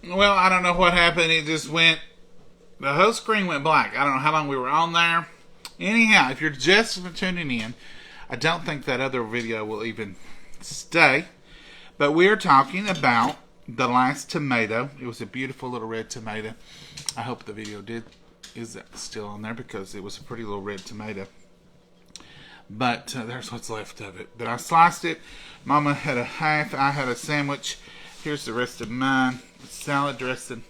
Well, I don't know what happened. It just went. The whole screen went black. I don't know how long we were on there. Anyhow, if you're just tuning in, I don't think that other video will even stay. But we're talking about the last tomato. It was a beautiful little red tomato. I hope the video is still on there because it was a pretty little red tomato. But there's what's left of it. But I sliced it. Mama had a half. I had a sandwich. Here's the rest of mine. Salad dressing.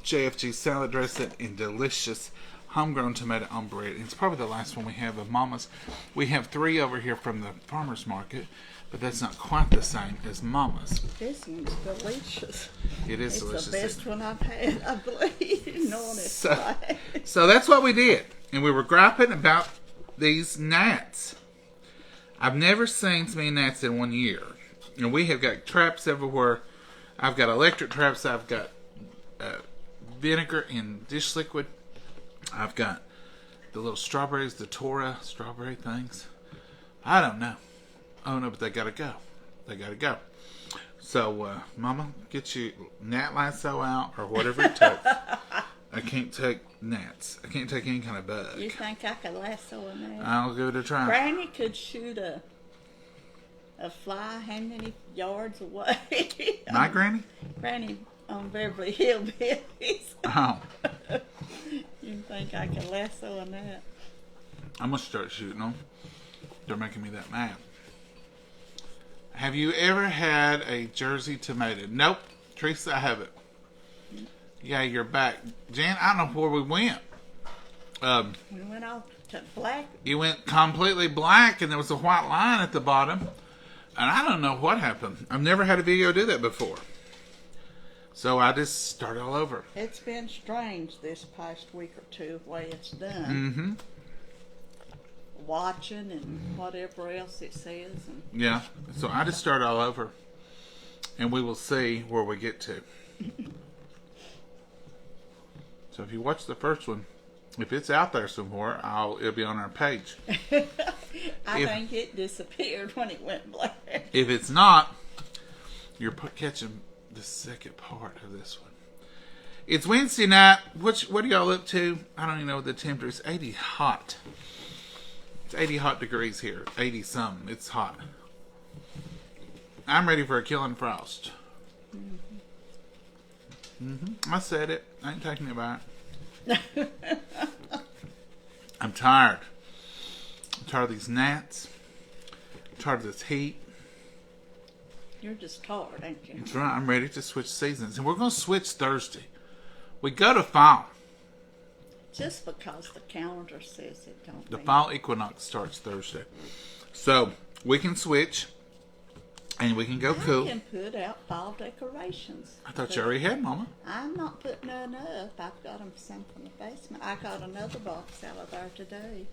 JFG salad dressing and delicious homegrown tomato on bread. And it's probably the last one we have of Mama's. We have 3 over here from the farmer's market, but that's not quite the same as Mama's. This one's delicious. It is delicious. It's the best one I've had, I believe. Knowing it's right. So that's what we did. And we were griping about these gnats. I've never seen so many gnats in 1 year. And we have got traps everywhere. I've got electric traps. I've got vinegar and dish liquid. I've got the little strawberries, the Tora strawberry things. I don't know. Oh no, but they gotta go. They gotta go. So, Mama, get your gnat lasso out or whatever it takes. I can't take gnats. I can't take any kind of bug. You think I could lasso a gnat? I'll give it a try. Granny could shoot a fly how many yards away? My granny? Granny on Beverly Hillbillies. Oh. You think I could lasso a gnat? I'm going to start shooting them. They're making me that mad. Have you ever had a Jersey tomato? Nope. Teresa, I haven't. Yeah, you're back. Jan, I don't know where we went. We went off to black. You went completely black and there was a white line at the bottom. And I don't know what happened. I've never had a video do that before. So I just started all over. It's been strange this past week or two, the way it's done. Mm-hmm. Watching and whatever else it says. And yeah. So I just started all over. And we will see where we get to. So if you watch the first one, if it's out there somewhere, it'll be on our page. I think it disappeared when it went black. If it's not, you're catching the second part of this one. It's Wednesday night. What are y'all up to? I don't even know what the temperature is. 80 hot. It's 80 hot degrees here. 80 something. It's hot. I'm ready for a killing frost. I said it. I ain't taking it back. I'm tired. I'm tired of these gnats. I'm tired of this heat. You're just tired, ain't you? That's right. I'm ready to switch seasons. And we're going to switch Thursday. We go to fall. Just because the calendar says it, don't The mean fall equinox starts Thursday. So we can switch. And we can go cool. I can put out fall decorations. I thought you already had, Mama. I'm not putting none up. I've got them some from the basement. I got another box out of there today.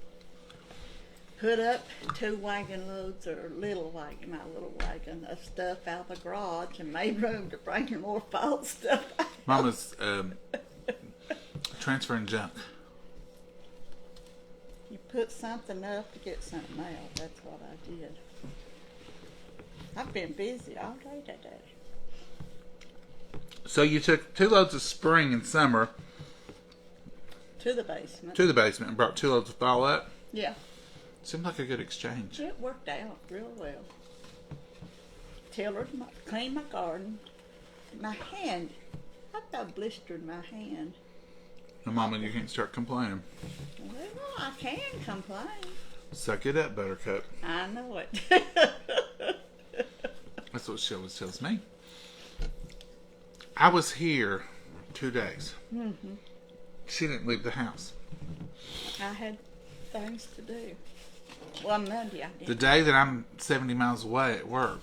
Put up 2 wagon loads or my little wagon of stuff out of the garage and made room to bring more fall stuff out. Mama's transferring junk. You put something up to get something out. That's what I did. I've been busy all day today. So you took 2 loads of spring and summer To the basement. and brought 2 loads of fall up. Yeah. Seemed like a good exchange. It worked out real well. Cleaned my garden. My hand. I thought blistered my hand. No, Mama, you can't start complaining. Well, I can complain. Suck it up, Buttercup. I know it. That's what she always tells me. I was here 2 days. Mm-hmm. She didn't leave the house. I had things to do. Well, Monday I did. The day that I'm 70 miles away at work,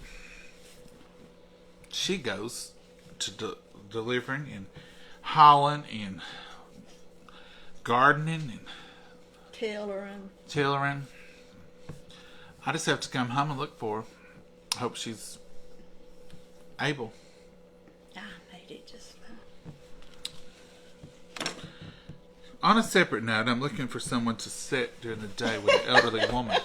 she goes to delivering and hauling and gardening and tailoring. I just have to come home and look for her. I hope she's able. I made it just fine. On a separate note, I'm looking for someone to sit during the day with an elderly woman.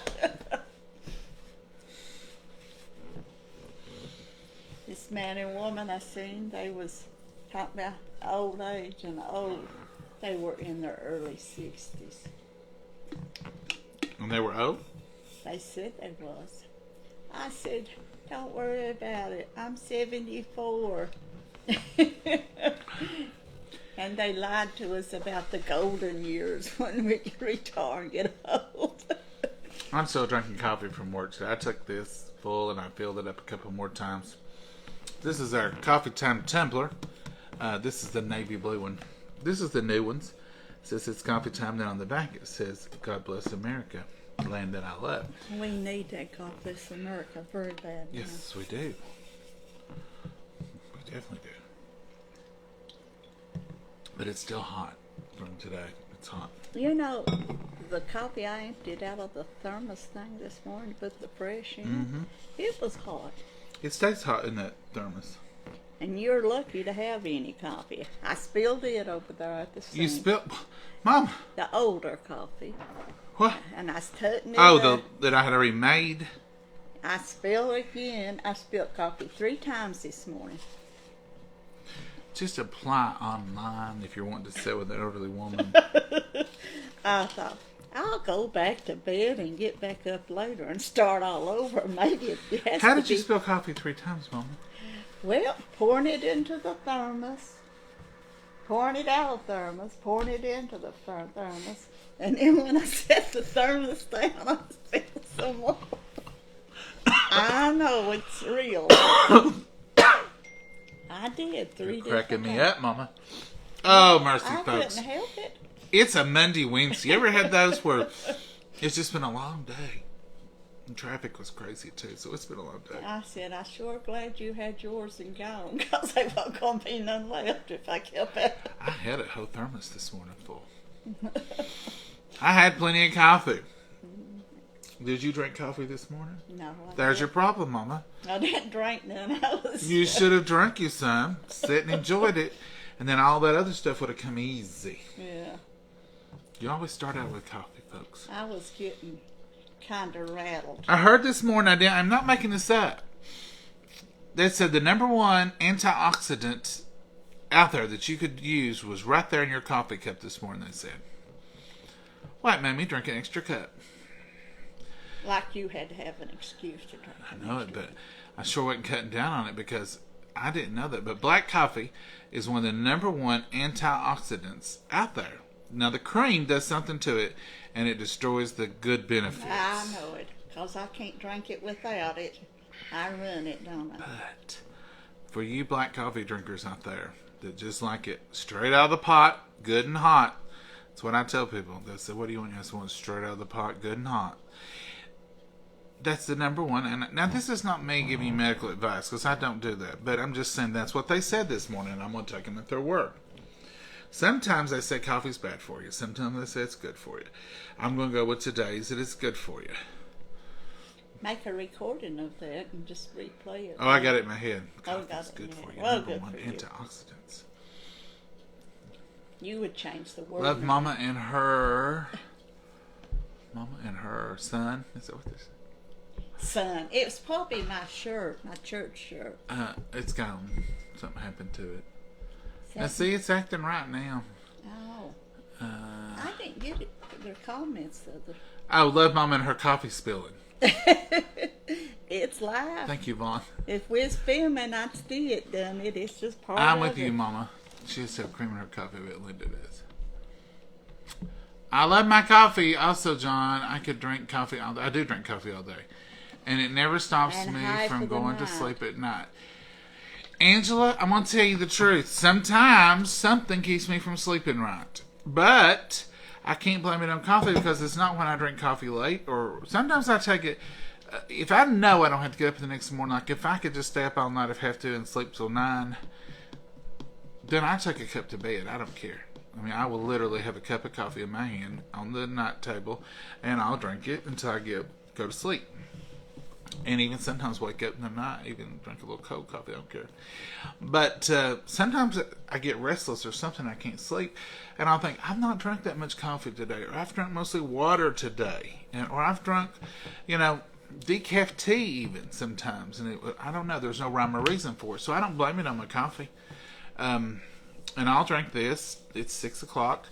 It's This man and woman I seen, they was talking about old age and old. They were in their early 60s. And they were old? They said they was. I said, don't worry about it. I'm 74. And they lied to us about the golden years when we retire and get old. I'm still drinking coffee from work today. I took this full and I filled it up a couple more times. This is our coffee time tumbler. This is the navy blue one. This is the new ones. It says it's coffee time. Then on the back it says, God bless America, land that I love. We need that God bless America very bad. Yes, we do. We definitely do. But it's still hot from today. It's hot. You know, the coffee I emptied out of the thermos thing this morning, put the fresh in, it was hot. It stays hot in that thermos. And you're lucky to have any coffee. I spilled it over there at the sink. You spilled... Mom! The older coffee. What? And I was tutting it Oh, up. that I had already made? I spilled again. I spilled coffee 3 times this morning. Just apply online if you're wanting to sit with an elderly woman. I thought, I'll go back to bed and get back up later and start all over. Maybe it has How to did you be... spill coffee 3 times, Mama? Well, pouring it into the thermos, pouring it out of the thermos, pouring it into the thermos, and then when I set the thermos down, I spilled some more. I know it's real. I did 3 You're cracking me times. up, Mama. Oh, mercy, I folks. couldn't help it. It's a Monday, Wednesday. You ever had those where it's just been a long day? And traffic was crazy, too, so it's been a long day. I said, I'm sure glad you had yours and gone, because there wasn't going to be none left if I kept it. I had a whole thermos this morning full. I had plenty of coffee. Did you drink coffee this morning? No. There's your problem, Mama. I didn't drink none. I was... You should have drunk you some, sit and enjoyed it, and then all that other stuff would have come easy. Yeah. You always start out with coffee, folks. I was getting kind of rattled. I heard this morning, I'm not making this up. They said the number 1 antioxidant out there that you could use was right there in your coffee cup this morning, they said. Well, it made me drink an extra cup. Like you had to have an excuse to drink. I know it, but I sure wasn't cutting down on it because I didn't know that. But black coffee is one of the number 1 antioxidants out there. Now, the cream does something to it, and it destroys the good benefits. I know it, because I can't drink it without it. I run it, don't I? But for you black coffee drinkers out there that just like it straight out of the pot, good and hot, that's what I tell people. They say, what do you want? I just want it straight out of the pot, good and hot. That's the number 1. And now, this is not me giving you medical advice, because I don't do that. But I'm just saying that's what they said this morning, and I'm going to take them at their word. Sometimes they say coffee's bad for you. Sometimes they say it's good for you. I'm going to go with today's that it's good for you. Make a recording of that and just replay it. Oh, I got it in my head. Oh, Coffee's got it good in for your you. head. Well, Number good 1, for you. antioxidants. You would change the word. Love Mama and her son. Is that what this is? Son. It was probably my shirt, my church shirt. It's gone. Something happened to it. Now, Something- see, it's acting right now. Oh. Uh, I didn't get it. Their comments of the. oh, Love Mama and her coffee spilling. It's live. Thank you, Vaughn. If we was filming, I'd still it done it. It's just part I'm of with you, it. Mama. She has to have cream in her coffee, but Linda does. I love my coffee. Also, John, I could drink coffee all day. I do drink coffee all day. And it never stops And me high from for the going to night. sleep at night. Angela, I'm going to tell you the truth. Sometimes something keeps me from sleeping right. But I can't blame it on coffee because it's not when I drink coffee late. Or sometimes I take it. If I know I don't have to get up the next morning, like if I could just stay up all night if I have to and sleep till 9, then I take a cup to bed. I don't care. I mean, I will literally have a cup of coffee in my hand on the night table, and I'll drink it until I go to sleep. And even sometimes wake up in the night, even drink a little cold coffee, I don't care. But sometimes I get restless or something, I can't sleep, and I'll think, I've not drank that much coffee today, or I've drunk mostly water today, or I've drunk, decaf tea even sometimes, and I don't know. There's no rhyme or reason for it, so I don't blame it on my coffee. And I'll drink this. It's 6 o'clock.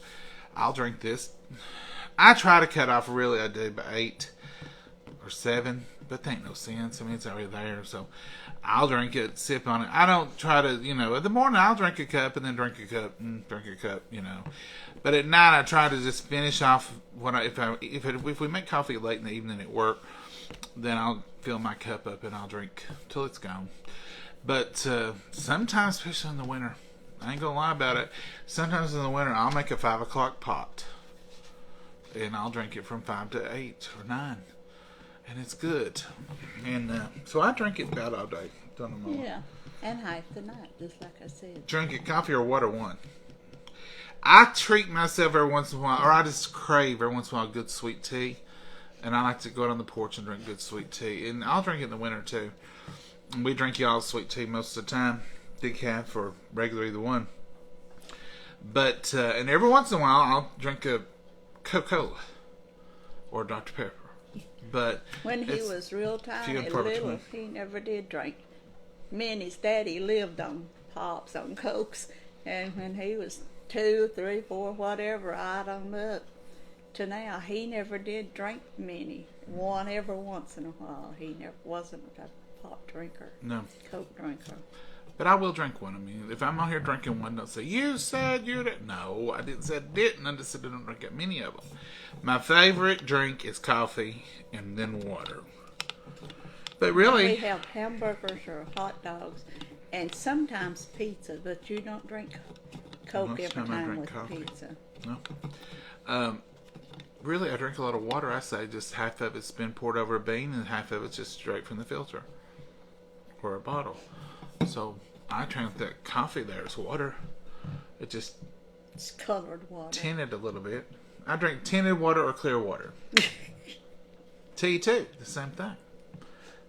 I'll drink this. I try to cut off, really I do, by 8 or 7, but that ain't no sense. I mean, it's already there, so I'll drink it, sip on it. I don't try to, in the morning I'll drink a cup and then drink a cup and drink a cup, But at night I try to just finish off if we make coffee late in the evening at work, then I'll fill my cup up and I'll drink till it's gone. But sometimes, especially in the winter, I ain't gonna lie about it. Sometimes in the winter I'll make a 5 o'clock pot, and I'll drink it from 5 to 8 or 9, and it's good. And so I drink it about all day. Don't know. Yeah, and half the night, just like I said. Drink it, coffee or water, one. I treat myself every once in a while, or I just crave every once in a while good sweet tea, and I like to go out on the porch and drink good sweet tea. And I'll drink it in the winter too. And we drink y'all's sweet tea most of the time, decaf or regular, either one. But and every once in a while I'll drink a Coca-Cola or Dr. Pepper. But when he was real tiny, little, he never did drink. Me and his daddy lived on pops, on Cokes, and when he was 2, 3, 4, whatever, I don't know, to now, he never did drink many. One every once in a while. He never wasn't a pop drinker. No. Coke drinker. But I will drink one. I mean, if I'm out here drinking one, don't say, you said you didn't. No, I didn't say I didn't. I just said I don't drink that many of them. My favorite drink is coffee and then water. But really, we have hamburgers or hot dogs and sometimes pizza, but you don't drink Coke every time with coffee. Pizza. No. Really, I drink a lot of water. I say just half of it's been poured over a bean and half of it's just straight from the filter or a bottle. So I drink that coffee there as water. It's colored water. Tinted a little bit. I drink tinted water or clear water. Tea too, the same thing.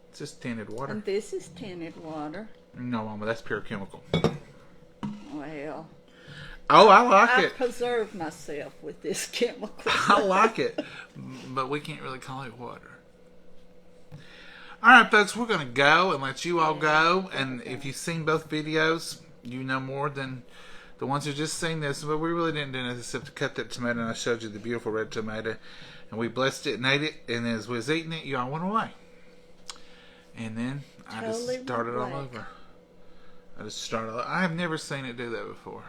It's just tinted water. And this is tinted water. No, Mama, that's pure chemical. Well. Oh, I like it. I preserve myself with this chemical. I like it, but we can't really call it water. All right, folks, we're going to go and let you all go. And if you've seen both videos, you know more than the ones who just seen this. But we really didn't do anything except to cut that tomato, and I showed you the beautiful red tomato. And we blessed it and ate it. And as we was eating it, you all went away. And then I just started all over. I have never seen it do that before.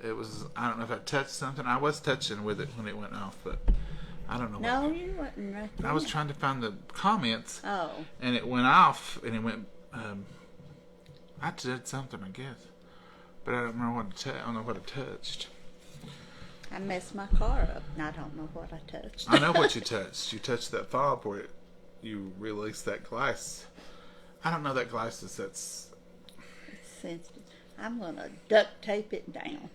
It was, I don't know if I touched something. I was touching with it when it went off, but I don't know. No, you wasn't right there. I was trying to find the comments. Oh. And it went off, and it went, I did something, I guess. But I don't remember what I don't know what I touched. I messed my car up, and I don't know what I touched. I know what you touched. You touched that fob where you released that glass. I don't know that glass is that's... It's sensitive. I'm going to duct tape it down.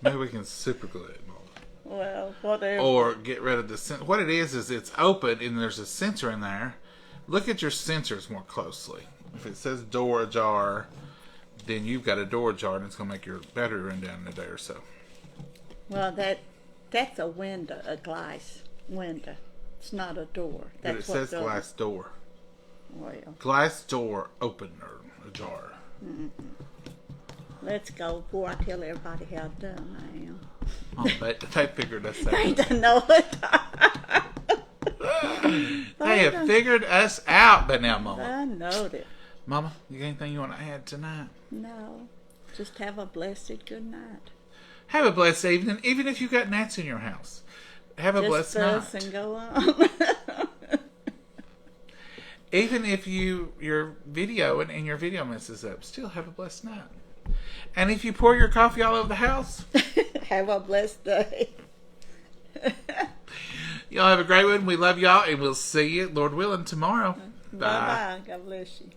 Maybe we can super glue it, Mom. Well, whatever. Or get rid of the sensor. What it is it's open and there's a sensor in there. Look at your sensors more closely. If it says door ajar, then you've got a door ajar and it's going to make your battery run down in a day or so. Well, that's a window, a glass window. It's not a door. But it says glass door. Well. Glass door opener, ajar. Mm-mm. Let's go before I tell everybody how dumb I am. Oh, they figured us out. They don't know it. They have figured us out by now, Mama. I know it. Mama, you got anything you want to add tonight? No. Just have a blessed good night. Have a blessed evening, even if you got gnats in your house. Have a blessed night. Just fuss and go on. Even if your video and your video messes up, still have a blessed night. And if you pour your coffee all over the house, have a blessed day. Y'all have a great one. We love y'all, and we'll see you, Lord willing, tomorrow. Bye-bye. God bless you.